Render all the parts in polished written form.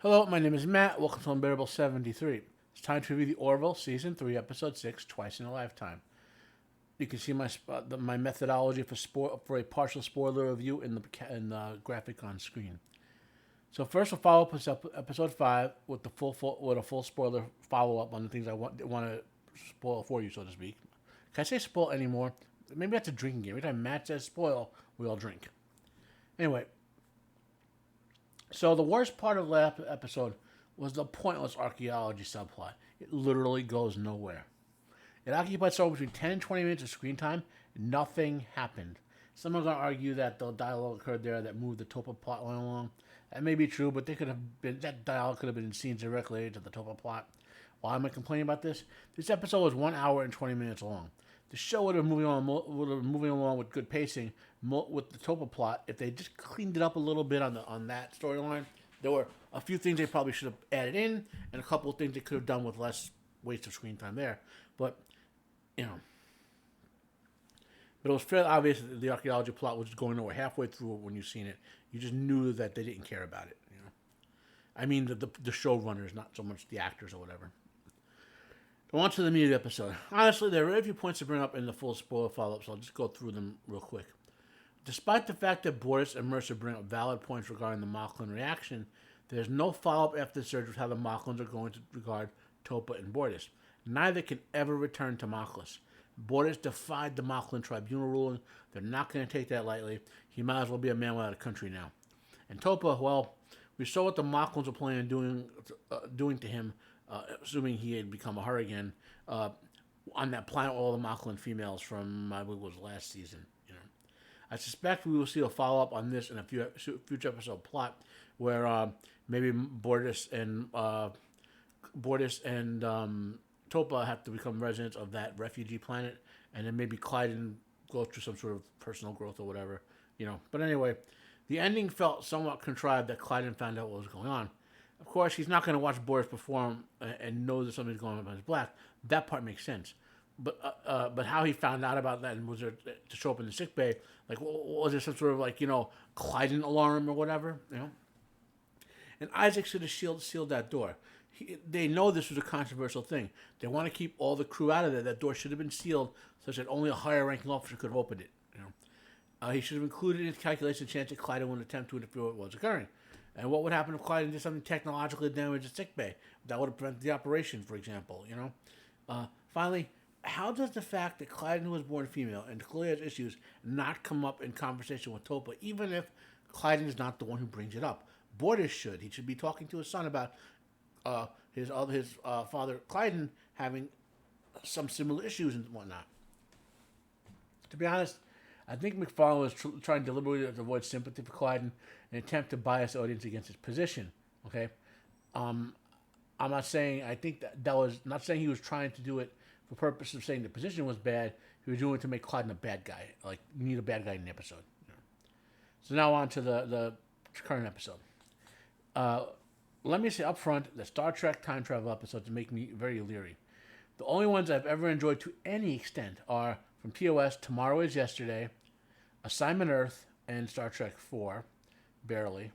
Hello, my name is Matt. Welcome to Unbearable73. It's time to review The Orville, Season 3, Episode 6, Twice in a Lifetime. You can see my methodology for a partial spoiler review in the graphic on screen. So first, we'll follow up Episode 5 with a full spoiler follow-up on the things I want to spoil for you, so to speak. Can I say spoil anymore? Maybe that's a drinking game. Every time Matt says spoil, we all drink. Anyway, so the worst part of the last episode was the pointless archaeology subplot. It literally goes nowhere. It occupied somewhere between 10 and 20 minutes of screen time. Nothing happened. Some are going to argue that the dialogue occurred there that moved the Topa plot line along. That may be true, but that dialogue could have been in scenes directly to the Topa plot. Why am I complaining about this? This episode was 1 hour and 20 minutes long. The show would have been moving along with good pacing with the Topa plot if they just cleaned it up a little bit on that storyline. There were a few things they probably should have added in, and a couple of things they could have done with less waste of screen time there. But it was fairly obvious that the archaeology plot was going nowhere. Halfway through when you've seen it, you just knew that they didn't care about it. I mean the showrunners, not so much the actors or whatever. On to the meat of the episode. Honestly, there are very few points to bring up in the full spoiler follow-up, so I'll just go through them real quick. Despite the fact that Boris and Mercer bring up valid points regarding the Mocklin reaction, there's no follow-up after the surge with how the Mocklins are going to regard Topa and Boris. Neither can ever return to Moklis. Boris defied the Mocklin tribunal ruling. They're not going to take that lightly. He might as well be a man without a country now. And Topa, well, we saw what the Mocklins were planning on doing to him, assuming he had become a her again, on that planet, all the Mocklin females from, I believe it was last season. I suspect we will see a follow-up on this in a future episode plot, where maybe Boris and Topa have to become residents of that refugee planet, and then maybe Clyden goes through some sort of personal growth or whatever. But anyway, the ending felt somewhat contrived that Clyden found out what was going on. Of course, he's not going to watch Boris perform and know that something's going on with his black. That part makes sense. But how he found out about that and was there to show up in the sick bay, like, was there some sort of, Clyden alarm or whatever, And Isaac should have sealed that door. They know this was a controversial thing. They want to keep all the crew out of there. That door should have been sealed such that only a higher ranking officer could have opened it. He should have included in his calculation the chance that Clyden would attempt to interfere with what was occurring. And what would happen if Clyden did something technologically damage the sickbay? That would have prevented the operation, for example. Finally, how does the fact that Clyden was born female and clearly has issues not come up in conversation with Topa, even if Clyden is not the one who brings it up? Boris should. He should be talking to his son about his father, Clyden, having some similar issues and whatnot. To be honest, I think McFarlane was trying deliberately to avoid sympathy for Clyden in an attempt to bias the audience against his position. Okay, I'm not saying that was not saying he was trying to do it for purpose of saying the position was bad. He was doing it to make Clyden a bad guy. Like, you need a bad guy in the episode. So now on to the current episode. Let me say up front that Star Trek time travel episodes make me very leery. The only ones I've ever enjoyed to any extent are from TOS, Tomorrow is Yesterday, Assignment Earth, and Star Trek 4, barely.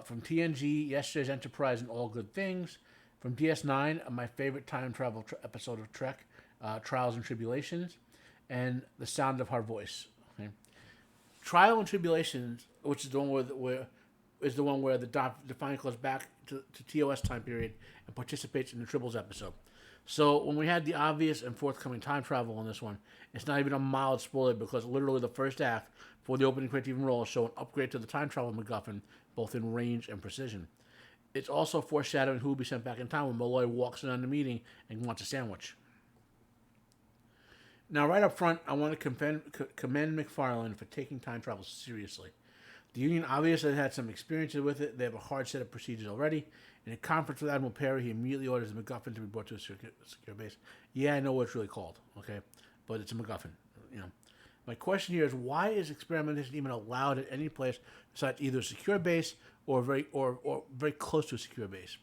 From TNG, Yesterday's Enterprise and All Good Things. From DS9, my favorite time travel episode of Trek, Trials and Tribulations, and The Sound of Her Voice. Okay? Trial and Tribulations, which is the one where the Defiant goes back to TOS time period and participates in the Tribbles episode. So when we had the obvious and forthcoming time travel on this one, it's not even a mild spoiler because literally the first act for the opening credit even roll show an upgrade to the time travel MacGuffin, both in range and precision. It's also foreshadowing who will be sent back in time when Malloy walks in on the meeting and wants a sandwich. Now, right up front, I want to commend McFarlane for taking time travel seriously. The Union obviously had some experiences with it. They have a hard set of procedures already. In a conference with Admiral Perry, he immediately orders the MacGuffin to be brought to a secure base. Yeah, I know what it's really called, okay? But it's a MacGuffin, My question here is, why is experimentation even allowed at any place besides either a secure base or very close to a secure base?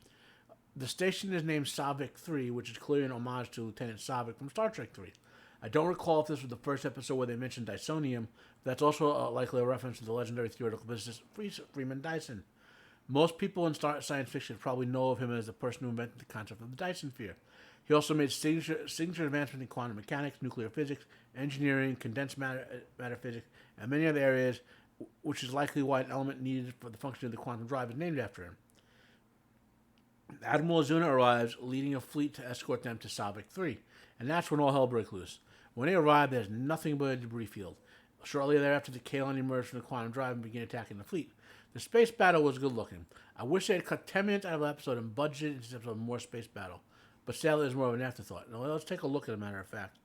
The station is named Savik 3, which is clearly an homage to Lieutenant Savik from Star Trek 3. I don't recall if this was the first episode where they mentioned Dysonium. That's also likely a reference to the legendary theoretical physicist Freeman Dyson. Most people in science fiction probably know of him as the person who invented the concept of the Dyson sphere. He also made signature advancements in quantum mechanics, nuclear physics, engineering, condensed matter physics, and many other areas, which is likely why an element needed for the function of the quantum drive is named after him. Admiral Azuna arrives, leading a fleet to escort them to Savik 3, and that's when all hell breaks loose. When they arrive, there's nothing but a debris field. Shortly thereafter, the Kalan emerged from the quantum drive and began attacking the fleet. The space battle was good looking. I wish they had cut 10 minutes out of the episode and budgeted into this episode more space battle. But sadly, it's more of an afterthought. Now, let's take a look at a matter of fact.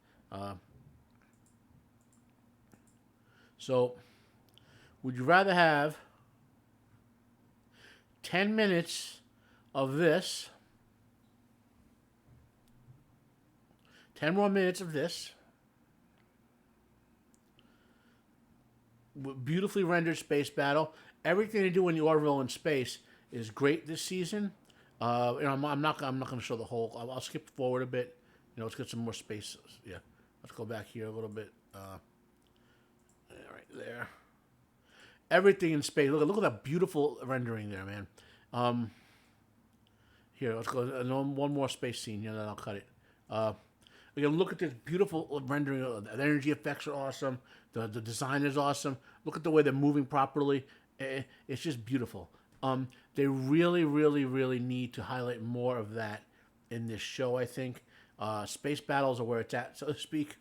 So, would you rather have 10 minutes of this, 10 more minutes of this, beautifully rendered space battle? Everything they do in the Orville in space is great this season. I'm not going to show the whole. I'll skip forward a bit. Let's get some more space. Yeah, let's go back here a little bit. Right there. Everything in space. Look at that beautiful rendering there, man. Here, let's go. One more space scene. Then I'll cut it. Again, look at this beautiful rendering. The energy effects are awesome. The design is awesome. Look at the way they're moving properly. It's just beautiful. They really, really, really need to highlight more of that in this show, I think. Space battles are where it's at, so to speak,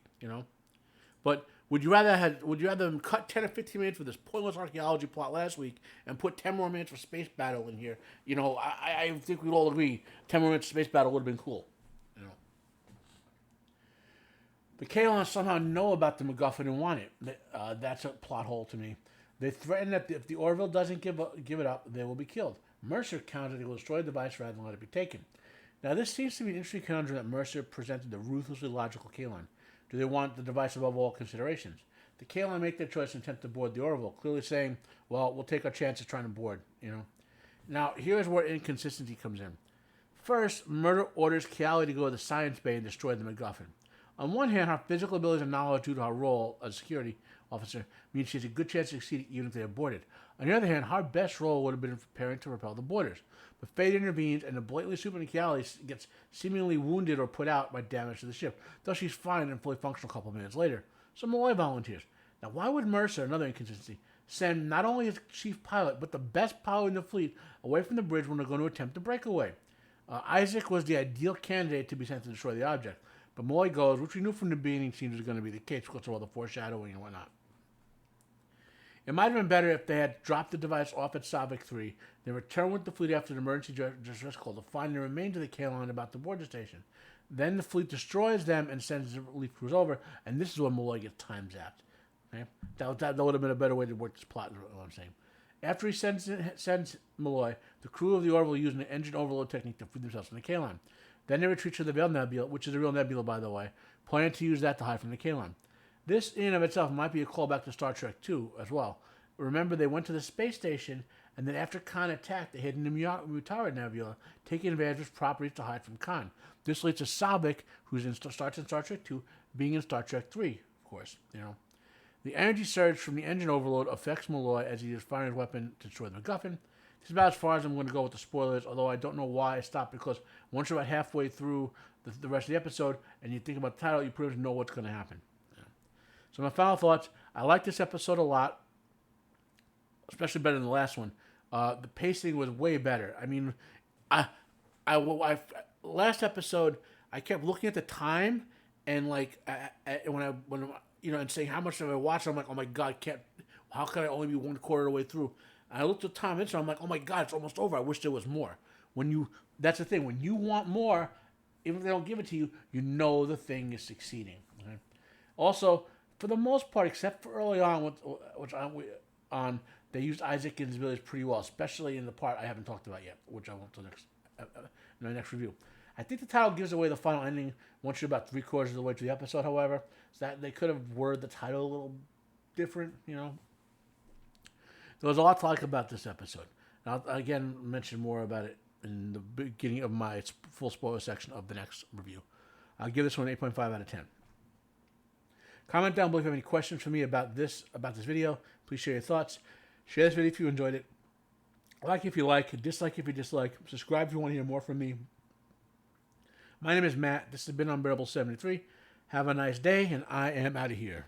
But would you rather them cut 10 or 15 minutes for this pointless archaeology plot last week and put 10 more minutes for space battle in here? I think we'd all agree 10 more minutes of space battle would have been cool. The Kalons somehow know about the MacGuffin and want it. That's a plot hole to me. They threaten that if the Orville doesn't give it up, they will be killed. Mercer countered they will destroy the device rather than let it be taken. Now, this seems to be an interesting conundrum that Mercer presented the ruthlessly logical Kalon. Do they want the device above all considerations? The Kalon make their choice and attempt to board the Orville, clearly saying, well, we'll take our chances trying to board, Now, here's where inconsistency comes in. First, Murder orders Callie to go to the science bay and destroy the MacGuffin. On one hand, her physical abilities and knowledge due to her role as a security officer means she has a good chance of succeeding even if they are boarded. On the other hand, her best role would have been preparing to repel the boarders. But fate intervenes, and the blatantly stupid Callie gets seemingly wounded or put out by damage to the ship, though she's fine and fully functional a couple of minutes later. So Malloy volunteers. Now, why would Mercer, another inconsistency, send not only his chief pilot, but the best pilot in the fleet away from the bridge when they're going to attempt the breakaway? Isaac was the ideal candidate to be sent to destroy the object. But Malloy goes, which we knew from the beginning seems was going to be the case because of all the foreshadowing and whatnot. It might have been better if they had dropped the device off at Savik 3, then returned with the fleet after an emergency distress call to find the remains of the Kalon about the board station. Then the fleet destroys them and sends the relief crews over, and this is when Malloy gets time zapped. Okay? That would have been a better way to work this plot, is what I'm saying. After he sends Malloy, the crew of the Orville use an engine overload technique to free themselves from the Kalon. Then they retreat to the Veil Nebula, which is a real nebula, by the way, planning to use that to hide from the Kalon. This, in and of itself, might be a callback to Star Trek II as well. Remember, they went to the space station, and then after Khan attacked, they hid in the Mutara Nebula, taking advantage of his properties to hide from Khan. This leads to Savik, who's in Star Trek II, being in Star Trek III, of course. The energy surge from the engine overload affects Malloy as he is firing his weapon to destroy the MacGuffin. This is about as far as I'm going to go with the spoilers, although I don't know why I stopped, because once you're about halfway through the rest of the episode and you think about the title, you pretty much know what's going to happen. So my final thoughts, I like this episode a lot, especially better than the last one. The pacing was way better. I mean, last episode, I kept looking at the time and and saying how much have I watched, I'm like, oh my God, how can I only be 1/4 of the way through? And I looked at the time, and I'm like, oh my God, it's almost over. I wish there was more. That's the thing. When you want more, even if they don't give it to you, you know the thing is succeeding. Okay? Also, for the most part, except for early on, they used Isaac and his abilities pretty well, especially in the part I haven't talked about yet, which I want to in my next review. I think the title gives away the final ending once you're about 3/4 of the way through the episode, however, so that they could have worded the title a little different, There was a lot to like about this episode. And I'll again mention more about it in the beginning of my full spoiler section of the next review. I'll give this one an 8.5 out of 10. Comment down below if you have any questions for me about this video. Please share your thoughts. Share this video if you enjoyed it. Like if you like, dislike if you dislike, subscribe if you want to hear more from me. My name is Matt. This has been Unbearable73. Have a nice day, and I am out of here.